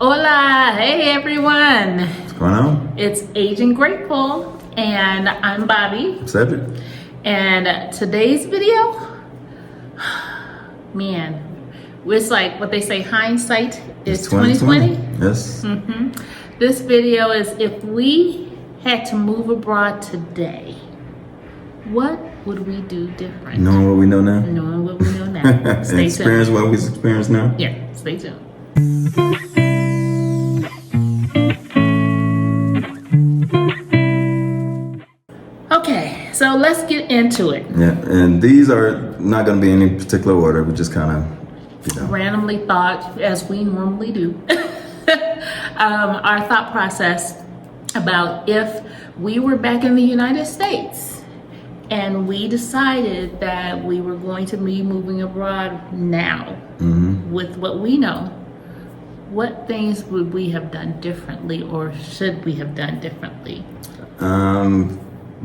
Hola, hey everyone. What's going on? It's Aging Grateful, and I'm Bobby. Cedric. And today's video, man, it's like what they say, hindsight is 2020. Yes. This video is if we had to move abroad today, what would we do different? Knowing what we know now? Knowing what we know now. And Stay experience tuned. what we experience now? Yeah, stay tuned. Okay, so let's get into it. Yeah, and these are not going to be in any particular order. We just kind of, Randomly thought, as we normally do, our thought process about if we were back in the United States and we decided that we were going to be moving abroad now with what we know, what things would we have done differently, or should we have done differently?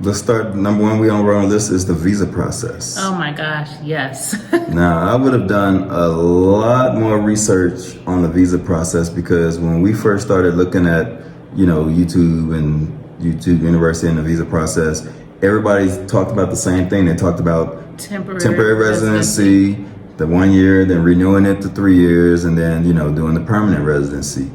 Let's start. Number one, we on our list is the visa process. Oh my gosh, yes. Now, I would have done a lot more research on the visa process because when we first started looking at, YouTube and YouTube University and the visa process, everybody talked about the same thing. They talked about temporary residency, the 1 year, then renewing it to 3 years, and then, doing the permanent residency.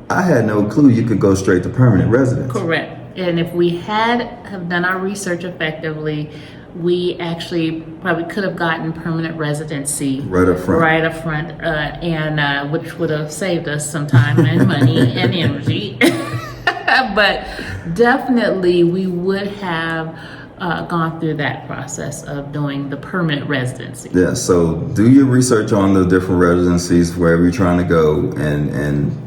I had no clue you could go straight to permanent residency. Correct. And if we have done our research effectively, we actually probably could have gotten permanent residency Right up front, and which would have saved us some time and money and energy. But definitely we would have gone through that process of doing the permanent residency. Yeah, so do your research on the different residencies wherever you're trying to go and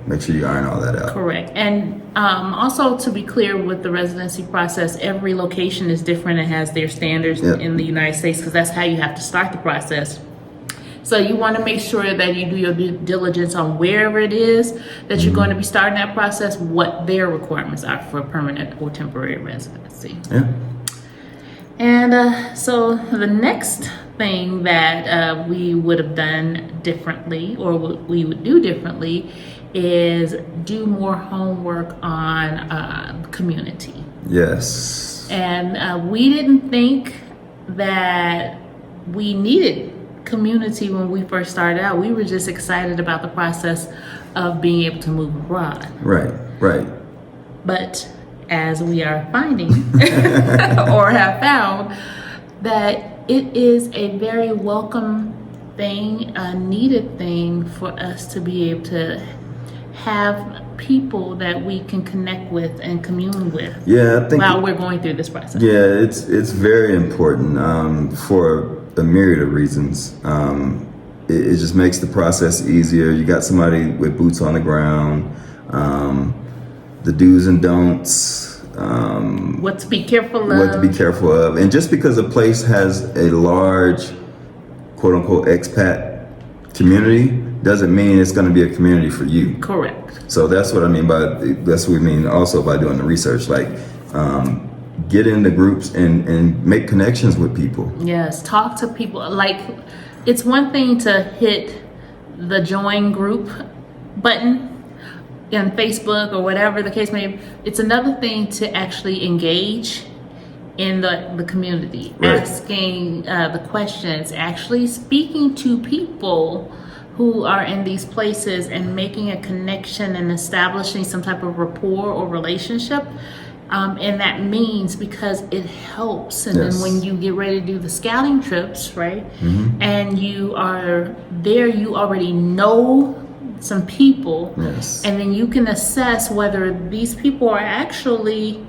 make sure you iron all that out. Correct. And also to be clear with the residency process, every location is different and has their standards in the United States, because that's how you have to start the process. So you want to make sure that you do your due diligence on wherever it is that you're going to be starting that process, what their requirements are for permanent or temporary residency. Yeah. And so the next thing that we would have done differently, or what we would do differently, is do more homework on community. Yes. And we didn't think that we needed community when we first started out. We were just excited about the process of being able to move abroad. Right. But as we are finding or have found, that it is a very welcome thing, a needed thing for us to be able to have people that we can connect with and commune with. Yeah, I think while we're going through this process. Yeah, it's very important for a myriad of reasons. It just makes the process easier. You got somebody with boots on the ground, the do's and don'ts, what to be careful of. And just because a place has a large quote unquote expat community doesn't mean it's going to be a community for you. Correct. So that's what I mean that's what we mean also by doing the research. Like, get into groups and make connections with people. Yes, talk to people. Like, it's one thing to hit the join group button on Facebook or whatever the case may be. It's another thing to actually engage in the community, asking the questions, actually speaking to people who are in these places and making a connection and establishing some type of rapport or relationship. And that means, because it helps. And then when you get ready to do the scouting trips, right? And you are there, you already know some people. Yes. And then you can assess whether these people are actually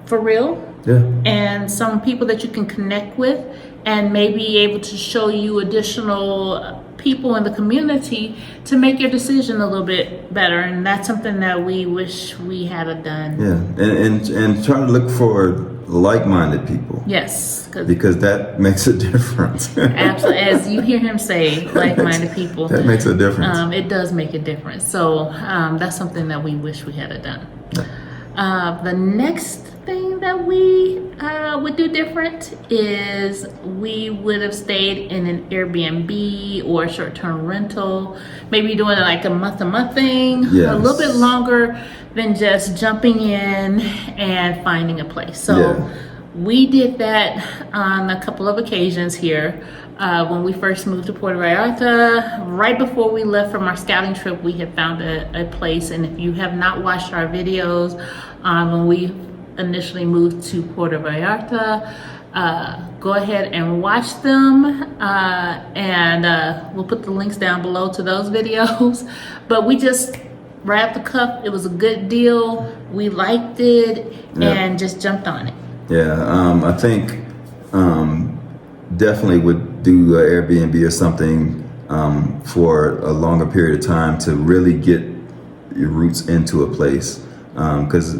for real. Yeah. And some people that you can connect with and maybe able to show you additional people in the community to make your decision a little bit better. And that's something that we wish we had done. Yeah, and try to look for like-minded people. Yes. Because that makes a difference. Absolutely. As you hear him say, like-minded people. That makes a difference. It does make a difference. So that's something that we wish we had done. Yeah. The next thing that that we would do different is we would have stayed in an Airbnb or a short-term rental, maybe doing it like a month thing, Yes. a little bit longer than just jumping in and finding a place. So we did that on a couple of occasions here. When we first moved to Puerto Vallarta, right before we left from our scouting trip, we had found a place. And if you have not watched our videos when we initially moved to Puerto Vallarta, go ahead and watch them. And we'll put the links down below to those videos. But we just right off the cuff, it was a good deal. We liked it and just jumped on it. Yeah, I think definitely would do an Airbnb or something for a longer period of time to really get your roots into a place. Because,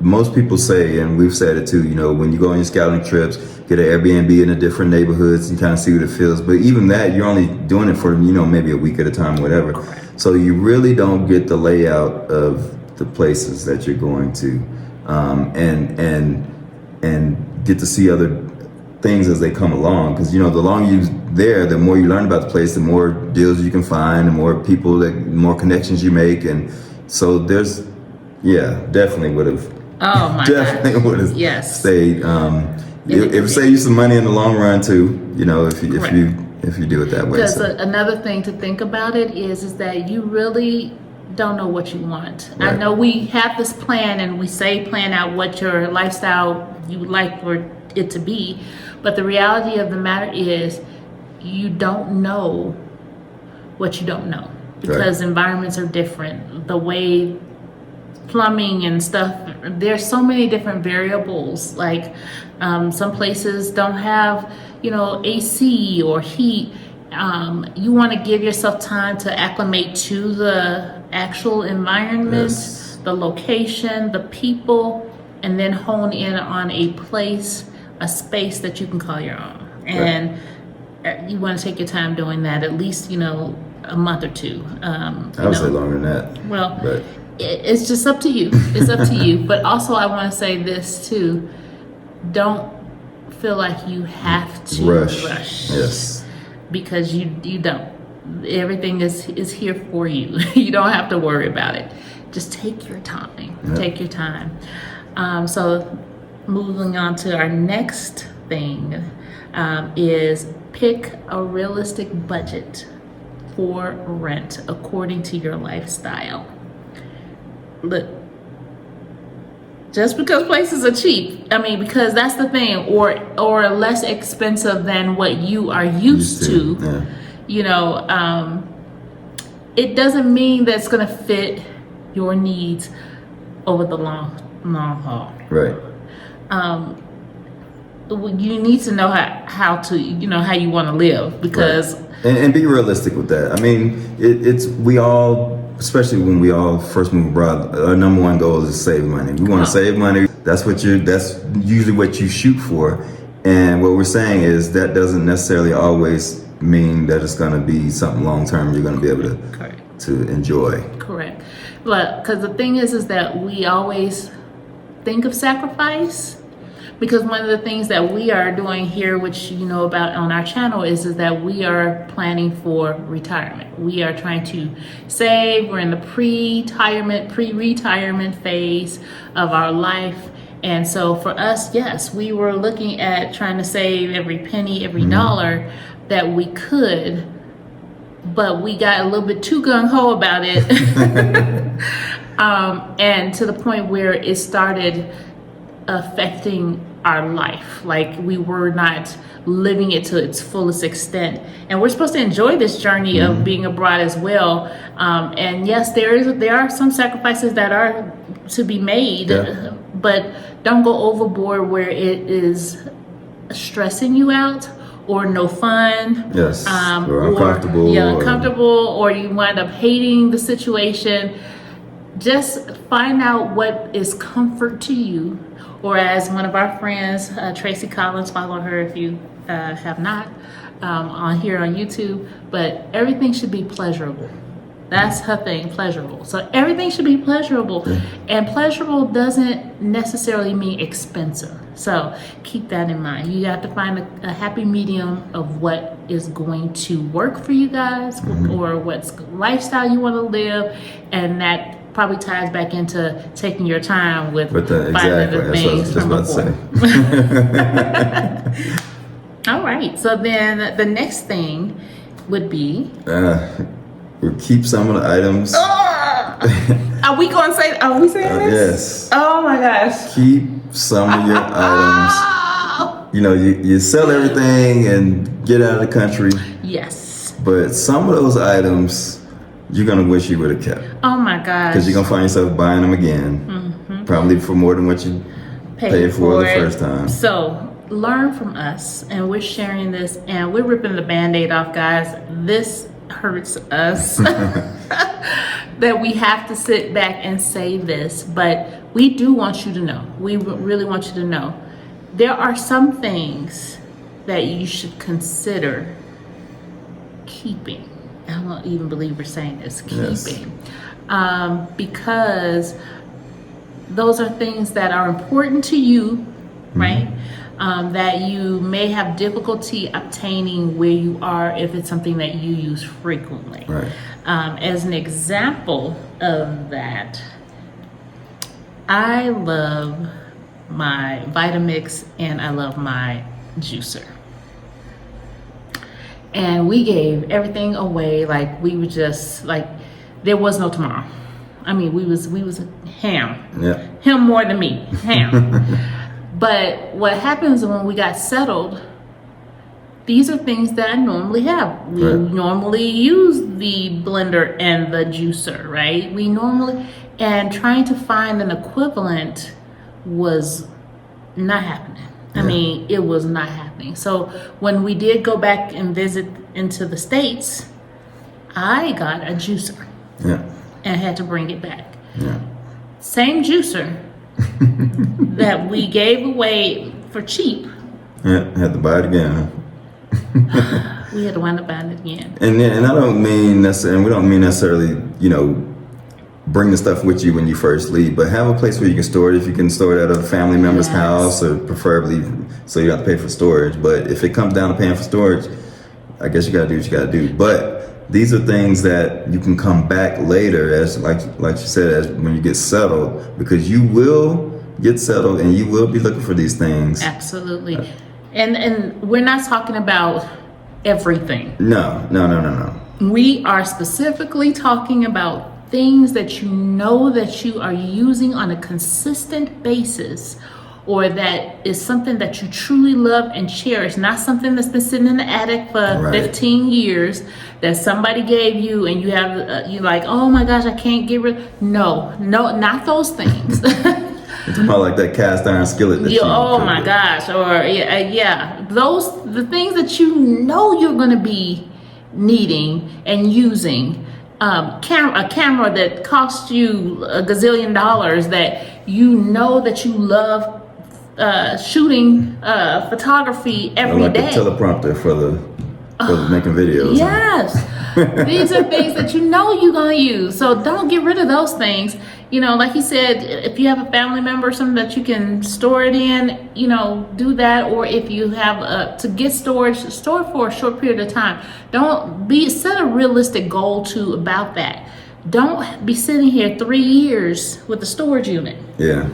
most people say, and we've said it too, when you go on your scouting trips, get an Airbnb in the different neighborhoods and kind of see what it feels. But even that, you're only doing it for, maybe a week at a time, whatever. So you really don't get the layout of the places that you're going to and get to see other things as they come along, because the longer you're there, the more you learn about the place, the more deals you can find, the more people, the more connections you make. And so there's definitely would have stayed. It would save you some money in the long run too, if you do it that way. Because another thing to think about it is that you really don't know what you want. Right. I know we have this plan and we say plan out what your lifestyle you would like for it to be, but the reality of the matter is you don't know what you don't know, because environments are different. The way plumbing and stuff, there's so many different variables. Like some places don't have AC or heat. You want to give yourself time to acclimate to the actual environment, the location, the people, and then hone in on a place, a space that you can call your own. And you want to take your time doing that, at least a month or two. I would say longer than that. Well, it's just up to you. It's up to you. But also, I want to say this too: don't feel like you have to rush. Yes. Because you don't. Everything is here for you. You don't have to worry about it. Just take your time. Take your time. So moving on to our next thing is pick a realistic budget for rent according to your lifestyle. Look, just because places are cheap, because that's the thing, or less expensive than what you are used to. It doesn't mean that it's going to fit your needs over the long haul. Right. You need to know how to how you want to live, because and be realistic with that. It's we all, especially when we all first move abroad, our number one goal is to save money. We want to save money. That's usually what you shoot for. And what we're saying is that doesn't necessarily always mean that it's going to be something long term you're going to be able to enjoy. Correct. But because the thing is that we always think of sacrifice, because one of the things that we are doing here, which you know about on our channel, is that we are planning for retirement. We are trying to save. We're in the pre-retirement phase of our life. And so for us, yes, we were looking at trying to save every penny, every dollar that we could, but we got a little bit too gung-ho about it. And to the point where it started affecting our life. Like we were not living it to its fullest extent. And we're supposed to enjoy this journey of being abroad as well. And yes, there are some sacrifices that are to be made, but don't go overboard where it is stressing you out or no fun. Yes. Or uncomfortable. Uncomfortable, or you wind up hating the situation. Just find out what is comfort to you. Or as one of our friends, Tracy Collins, follow her if you have not, on here on YouTube. But everything should be pleasurable. That's her thing, pleasurable. So everything should be pleasurable. And pleasurable doesn't necessarily mean expensive. So keep that in mind. You have to find a happy medium of what is going to work for you guys, or what's lifestyle you want to live. And that probably ties back into taking your time with finding the things from before. All right. So then the next thing would be... we'll keep some of the items. Are we going to say... Are we saying this? Yes. Oh, my gosh. Keep some of your items. You know, you sell everything and get out of the country. Yes. But some of those items... you're going to wish you would have kept. Oh my gosh. Because you're going to find yourself buying them again. Probably for more than what you paid for the first time. So learn from us, and we're sharing this, and we're ripping the Band-Aid off, guys. This hurts us that we have to sit back and say this, but we do want you to know. We really want you to know. There are some things that you should consider keeping. I don't even believe we're saying this, keeping. Yes. Because those are things that are important to you, right? That you may have difficulty obtaining where you are if it's something that you use frequently. Right. As an example of that, I love my Vitamix and I love my juicer. And we gave everything away, like we were just like, there was no tomorrow. I mean, we was ham. Yeah. Him more than me, ham. But what happens when we got settled, these are things that I normally have. We normally use the blender and the juicer, right? And trying to find an equivalent was not happening. I mean, it was not happening. So when we did go back and visit into the States, I got a juicer and had to bring it back. Same juicer that we gave away for cheap. Had to buy it again. We had to wind up buying it again. And I don't mean necessarily, and we don't mean necessarily, you know, bring the stuff with you when you first leave, but have a place where you can store it. If you can store it at a family member's house, or preferably so you don't have to pay for storage. But if it comes down to paying for storage, I guess you gotta do what you gotta do. But these are things that you can come back later, as like you said, as when you get settled, because you will get settled and you will be looking for these things. Absolutely. And we're not talking about everything. No. We are specifically talking about things that you know that you are using on a consistent basis, or that is something that you truly love and cherish, not something that's been sitting in the attic for 15 years that somebody gave you and you have you're like, oh my gosh, I can't get rid. No, not those things. You're talking about like that cast iron skillet that oh my gosh, or the things that you know you're going to be needing and using. A camera that costs you a gazillion dollars, that you know that you love shooting photography every day. Like a teleprompter for the making videos. Yes. These are things that you know you're going to use. So don't get rid of those things. You know, like you said, if you have a family member or something that you can store it in, you know, do that. Or if you have to get storage, store for a short period of time. Set a realistic goal too about that. Don't be sitting here 3 years with a storage unit. Yeah.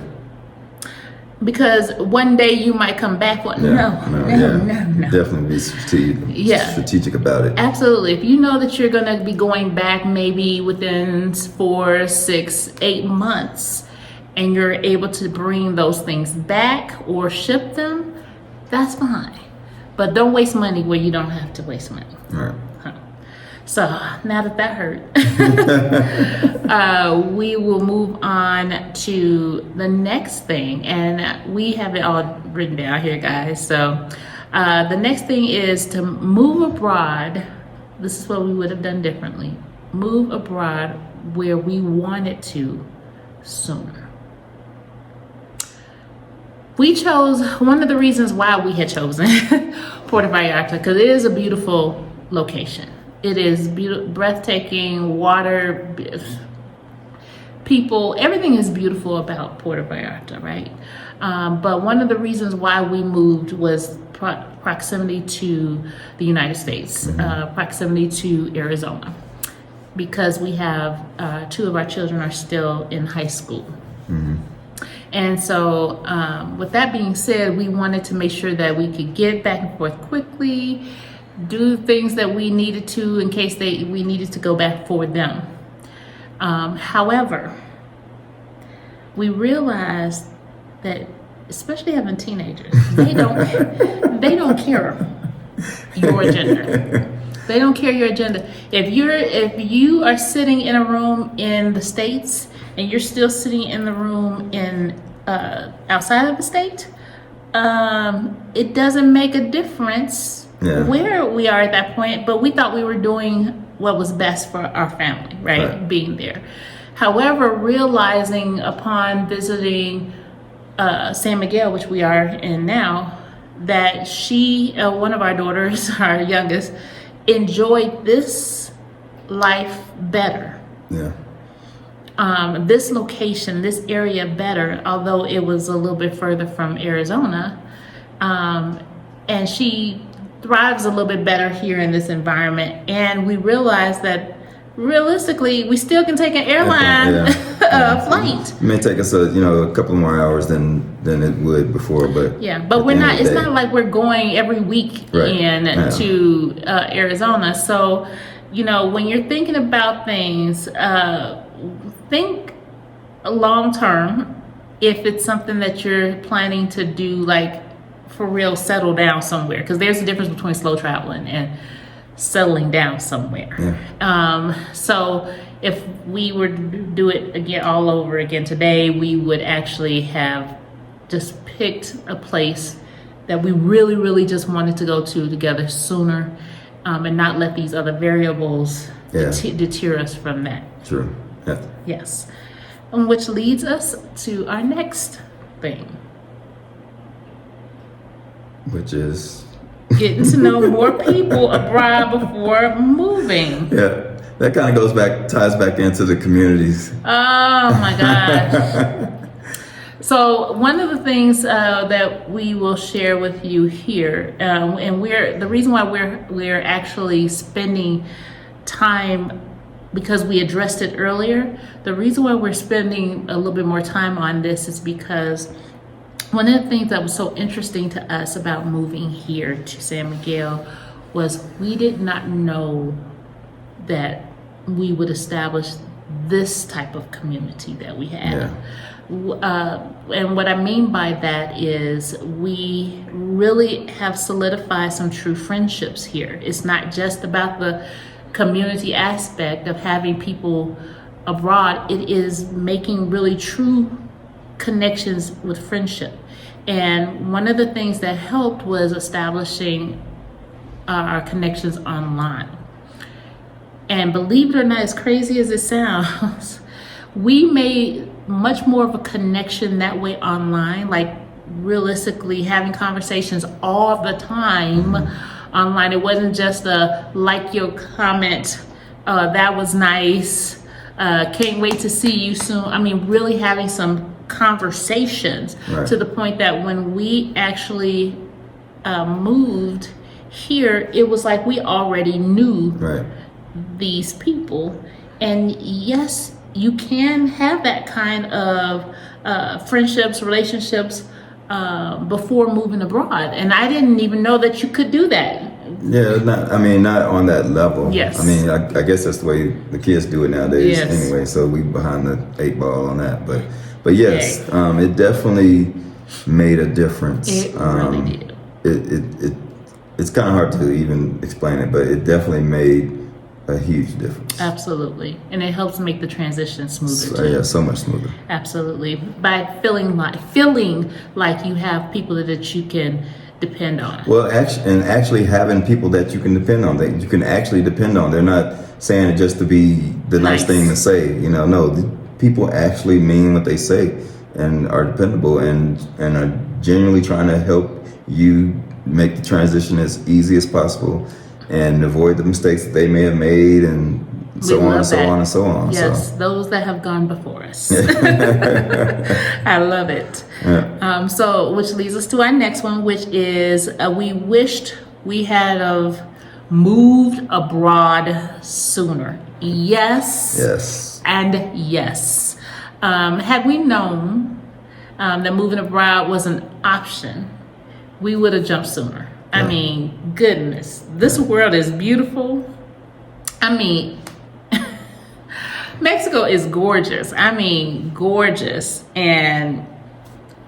Because one day you might come back with no. Definitely be strategic about it. Absolutely. If you know that you're going to be going back maybe within 4, 6, 8 months, and you're able to bring those things back or ship them, that's fine. But don't waste money where you don't have to waste money. All right. So now that hurt, we will move on to the next thing, and we have it all written down here, guys. So the next thing is to move abroad. This is what we would have done differently. Move abroad where we wanted to sooner. We chose, one of the reasons why we had chosen Puerto Vallarta, because it is a beautiful location. It is breathtaking. Water, people, everything is beautiful about Puerto Vallarta, right? But one of the reasons why we moved was proximity to the United States, proximity to Arizona, because we have 2 of our children are still in high school. And so with that being said, we wanted to make sure that we could get back and forth quickly, do things that we needed to in case we needed to go back for them. However, we realized that, especially having teenagers, they don't care your agenda. They don't care your agenda. If you are sitting in a room in the States and you're still sitting in the room in outside of the state, it doesn't make a difference where we are at that point. But we thought we were doing what was best for our family, right? Being there. However, realizing upon visiting San Miguel, which we are in now, that one of our daughters, our youngest, enjoyed this life better. This location, this area better, although it was a little bit further from Arizona. And she thrives a little bit better here in this environment. And we realized that realistically, we still can take an airline flight. It may take us a couple more hours than it would before, but but we're not. It's not like we're going every week to Arizona. So, when you're thinking about things, think long term. If it's something that you're planning to do, like for real, settle down somewhere, because there's a difference between slow traveling and settling down somewhere. So if we were to do it again all over again today, we would actually have just picked a place that we really, really just wanted to go to together sooner, and not let these other variables deter us from that. True. Yes. And which leads us to our next thing, which is getting to know more people abroad before moving. That kind of ties back into the communities. Oh my gosh. So one of the things that we will share with you here, and the reason why we're actually spending time, because we addressed it earlier, the reason why we're spending a little bit more time on this is because one of the things that was so interesting to us about moving here to San Miguel was we did not know that we would establish this type of community that we have. And what I mean by that is we really have solidified some true friendships here. It's not just about the community aspect of having people abroad. It is making really true connections with friendship. And one of the things that helped was establishing our connections online. And believe it or not, as crazy as it sounds, we made much more of a connection that way online, like realistically having conversations all the time online. It wasn't just a like your comment, that was nice, can't wait to see you soon. I mean, really having some conversations to the point that when we actually moved here, it was like we already knew these people. And yes, you can have that kind of friendships, relationships before moving abroad. And I didn't even know that you could do that. Not on that level. Yes. I mean, I guess that's the way the kids do it nowadays anyway. So we behind the 8 ball on that. But yes, it definitely made a difference. It really did. It's kind of hard to even explain it, but it definitely made a huge difference. Absolutely. And it helps make the transition smoother too. So much smoother. Absolutely. By feeling like you have people that you can depend on. Well, actually having people that you can depend on, that you can actually depend on. They're not saying it just to be the nice thing to say. No, people actually mean what they say and are dependable and are genuinely trying to help you make the transition as easy as possible and avoid the mistakes that they may have made, and so on and so on and so on. Yes, so. Those that have gone before us. I love it. Yeah. So, which leads us to our next one, which is we wished we had of moved abroad sooner. Yes. Yes. And yes. Had we known that moving abroad was an option, we would have jumped sooner. I mean, goodness, this world is beautiful. I mean, Mexico is gorgeous. I mean, gorgeous. And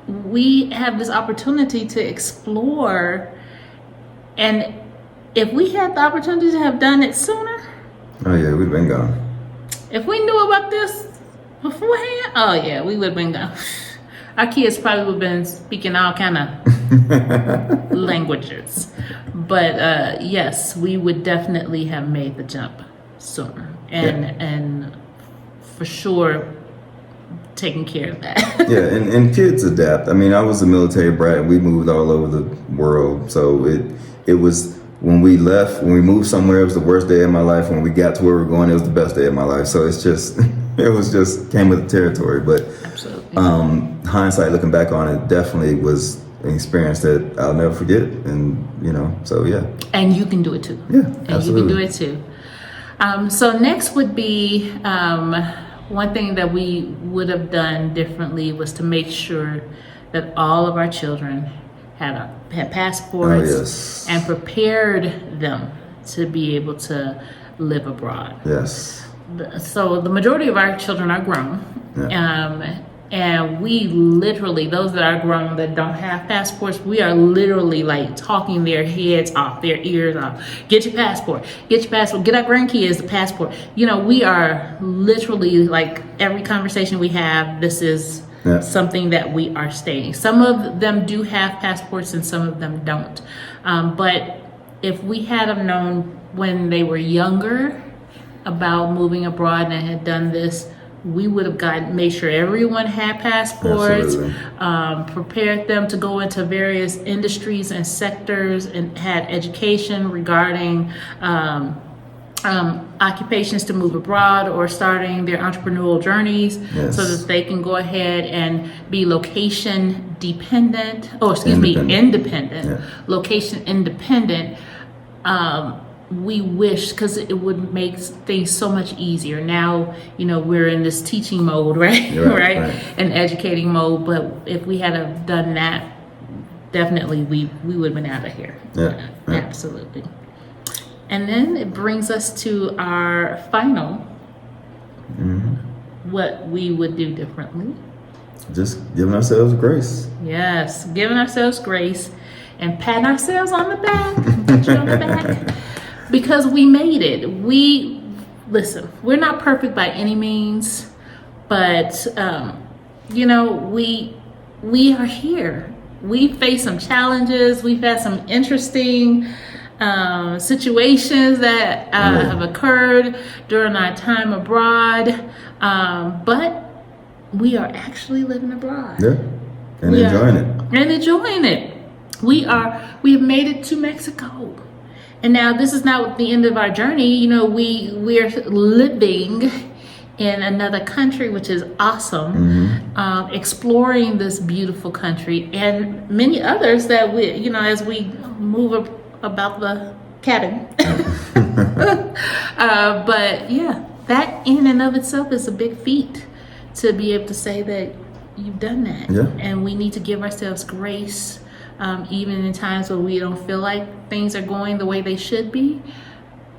we have this opportunity to explore. And if we had the opportunity to have done it sooner. Oh, yeah, we'd have been gone. If we knew about this beforehand, oh, yeah, we would have been gone. Our kids probably would have been speaking all kind of languages. But yes, we would definitely have made the jump sooner. And for sure, taking care of that. Yeah, and kids adapt. I mean, I was a military brat, and we moved all over the world. So it was, when we left, when we moved somewhere, it was the worst day of my life. When we got to where we were going, it was the best day of my life. So it's just, it was just, came with the territory. But hindsight, looking back on it, definitely was an experience that I'll never forget. And, so yeah. And you can do it too. Yeah, and absolutely. You can do it too. So next would be one thing that we would have done differently was to make sure that all of our children had passports and prepared them to be able to live abroad. Yes. So the majority of our children are grown. Yeah. And we literally, those that are grown that don't have passports, we are literally like talking their heads off, their ears off. Get your passport, get your passport, get our grandkids the passport. We are literally like every conversation we have, this is something that we are stating. Some of them do have passports and some of them don't. But if we had them known when they were younger about moving abroad and had done this, we would have made sure everyone had passports, prepared them to go into various industries and sectors, and had education regarding occupations to move abroad or starting their entrepreneurial journeys, so that they can go ahead and be location dependent, independent, location independent. We wish, because it would make things so much easier. Now, we're in this teaching mode, right? Right. And educating mode. But if we had have done that, definitely we would have been out of here. Yeah. Absolutely. And then it brings us to our final, what we would do differently. Just giving ourselves grace. Yes, giving ourselves grace and patting ourselves on the back. Pat you on the back. Because we made it. Listen, we're not perfect by any means, but we are here. We faced some challenges. We've had some interesting situations that have occurred during our time abroad, but we are actually living abroad. Yeah, and enjoying it. We have made it to Mexico. And now this is not the end of our journey. We are living in another country, which is awesome. Exploring this beautiful country and many others that we, as we move about the cabin. But yeah, that in and of itself is a big feat to be able to say that you've done that. Yeah. And we need to give ourselves grace. Even in times where we don't feel like things are going the way they should be,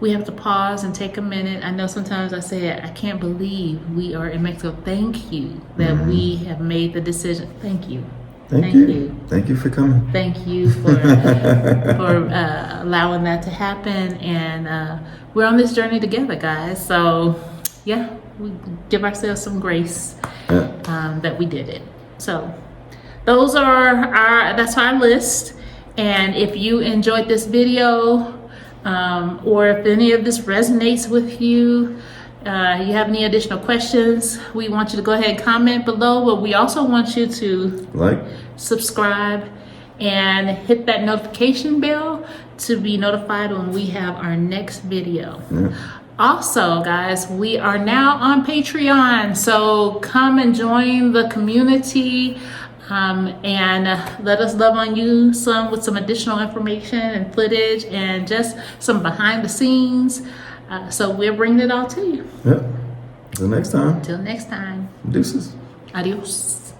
we have to pause and take a minute. I know sometimes I say, I can't believe we are in Mexico. Thank you that we have made the decision. Thank you. Thank you. Thank you for coming. Thank you for allowing that to happen. And we're on this journey together, guys. So yeah, we give ourselves some grace that we did it. So those are that's our list. And if you enjoyed this video, or if any of this resonates with you, you have any additional questions, we want you to go ahead and comment below. But we also want you to like, subscribe, and hit that notification bell to be notified when we have our next video. Also, guys, we are now on Patreon, so come and join the community and let us love on you with some additional information and footage and just some behind the scenes. So we're bringing it all to you. Yep. Until next time. Until next time. Deuces. Adios.